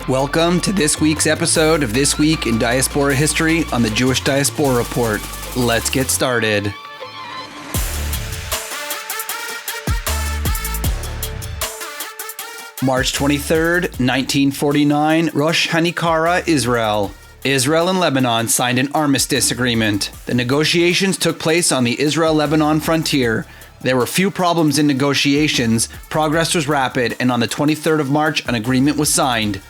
Welcome to this week's episode of This Week in Diaspora History on the Jewish Diaspora Report. Let's get started. March 23rd, 1949, Rosh Hanikra, Israel. Israel and Lebanon signed an armistice agreement. The negotiations took place on the Israel-Lebanon frontier. There were few problems in negotiations, progress was rapid, and on the 23rd of March, an agreement was signed.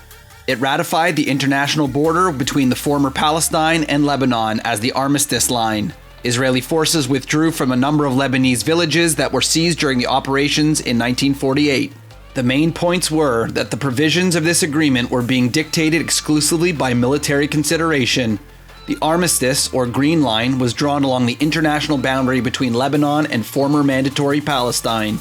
It ratified the international border between the former Palestine and Lebanon as the armistice line. Israeli forces withdrew from a number of Lebanese villages that were seized during the operations in 1948. The main points were that the provisions of this agreement were being dictated exclusively by military consideration. The armistice, or Green Line, was drawn along the international boundary between Lebanon and former mandatory Palestine.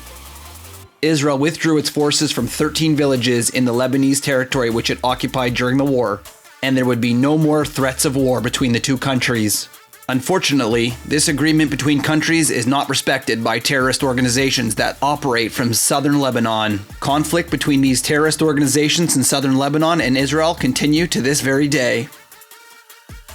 Israel withdrew its forces from 13 villages in the Lebanese territory which it occupied during the war, and there would be no more threats of war between the two countries. Unfortunately, this agreement between countries is not respected by terrorist organizations that operate from southern Lebanon. Conflict between these terrorist organizations in southern Lebanon and Israel continue to this very day.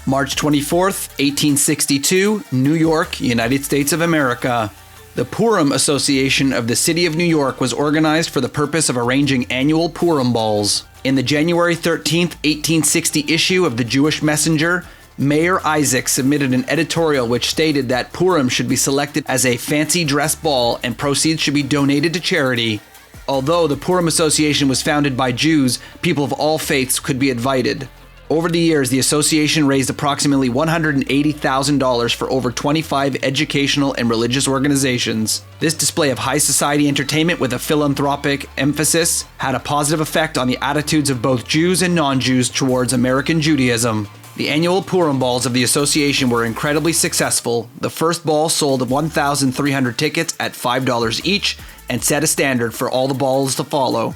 March 24th, 1862, New York, United States of America. The Purim Association of the City of New York was organized for the purpose of arranging annual Purim balls. In the January 13, 1860 issue of the Jewish Messenger, Mayor Isaac submitted an editorial which stated that Purim should be selected as a fancy dress ball and proceeds should be donated to charity. Although the Purim Association was founded by Jews, people of all faiths could be invited. Over the years, the association raised approximately $180,000 for over 25 educational and religious organizations. This display of high society entertainment with a philanthropic emphasis had a positive effect on the attitudes of both Jews and non-Jews towards American Judaism. The annual Purim balls of the association were incredibly successful. The first ball sold 1,300 tickets at $5 each and set a standard for all the balls to follow.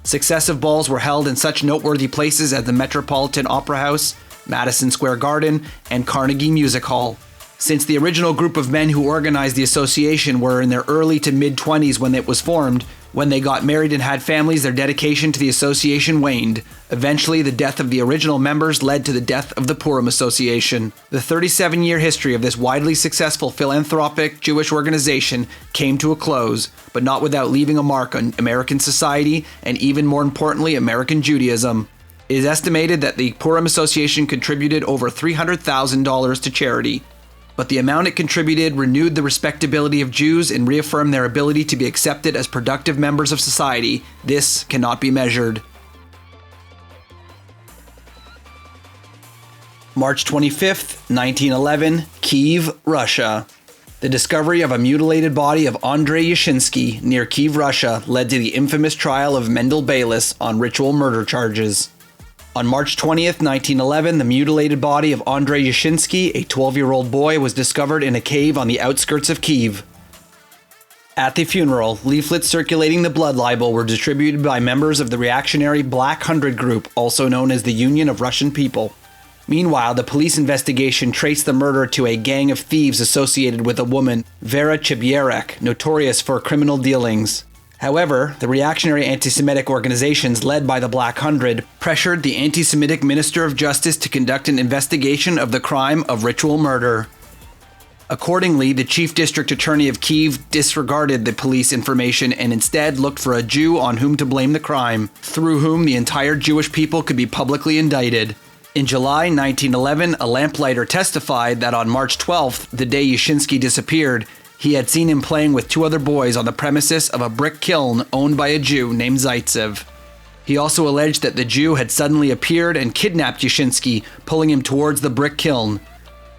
Successive balls were held in such noteworthy places as the Metropolitan Opera House, Madison Square Garden, and Carnegie Music Hall. Since the original group of men who organized the association were in their early to mid-20s when it was formed, when they got married and had families, their dedication to the association waned. Eventually, the death of the original members led to the death of the Purim Association. The 37-year history of this widely successful philanthropic Jewish organization came to a close, but not without leaving a mark on American society and, even more importantly, American Judaism. It is estimated that the Purim Association contributed over $300,000 to charity. But the amount it contributed renewed the respectability of Jews and reaffirmed their ability to be accepted as productive members of society. This cannot be measured. March 25th, 1911, Kiev, Russia. The discovery of a mutilated body of Andrei Yashinsky near Kiev, Russia led to the infamous trial of Mendel Baylis on ritual murder charges. On March 20th, 1911, the mutilated body of Andrei Yashinsky, a 12-year-old boy, was discovered in a cave on the outskirts of Kiev. At the funeral, leaflets circulating the blood libel were distributed by members of the reactionary Black Hundred Group, also known as the Union of Russian People. Meanwhile, the police investigation traced the murder to a gang of thieves associated with a woman, Vera Chibierek, notorious for criminal dealings. However, the reactionary anti-Semitic organizations led by the Black Hundred pressured the anti-Semitic Minister of Justice to conduct an investigation of the crime of ritual murder. Accordingly, the Chief District Attorney of Kiev disregarded the police information and instead looked for a Jew on whom to blame the crime, through whom the entire Jewish people could be publicly indicted. In July 1911, a lamplighter testified that on March 12th, the day Yashinsky disappeared, he had seen him playing with two other boys on the premises of a brick kiln owned by a Jew named Zaitsev. He also alleged that the Jew had suddenly appeared and kidnapped Yashinsky, pulling him towards the brick kiln.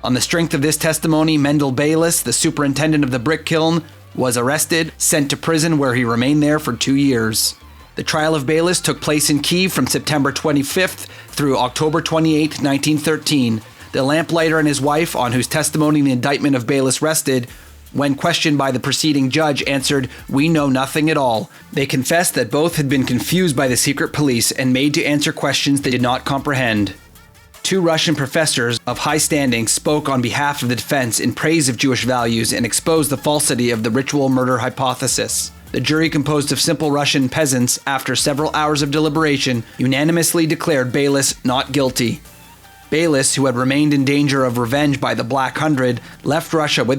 On the strength of this testimony, Mendel Baylis, the superintendent of the brick kiln, was arrested, sent to prison where he remained there for 2 years. The trial of Baylis took place in Kiev from September 25th through October 28, 1913. The lamplighter and his wife, on whose testimony the indictment of Baylis rested, when questioned by the preceding judge, answered, "We know nothing at all." They confessed that both had been confused by the secret police and made to answer questions they did not comprehend. Two Russian professors of high standing spoke on behalf of the defense in praise of Jewish values and exposed the falsity of the ritual murder hypothesis. The jury, composed of simple Russian peasants, after several hours of deliberation, unanimously declared Baylis not guilty. Baylis, who had remained in danger of revenge by the Black Hundred, left Russia with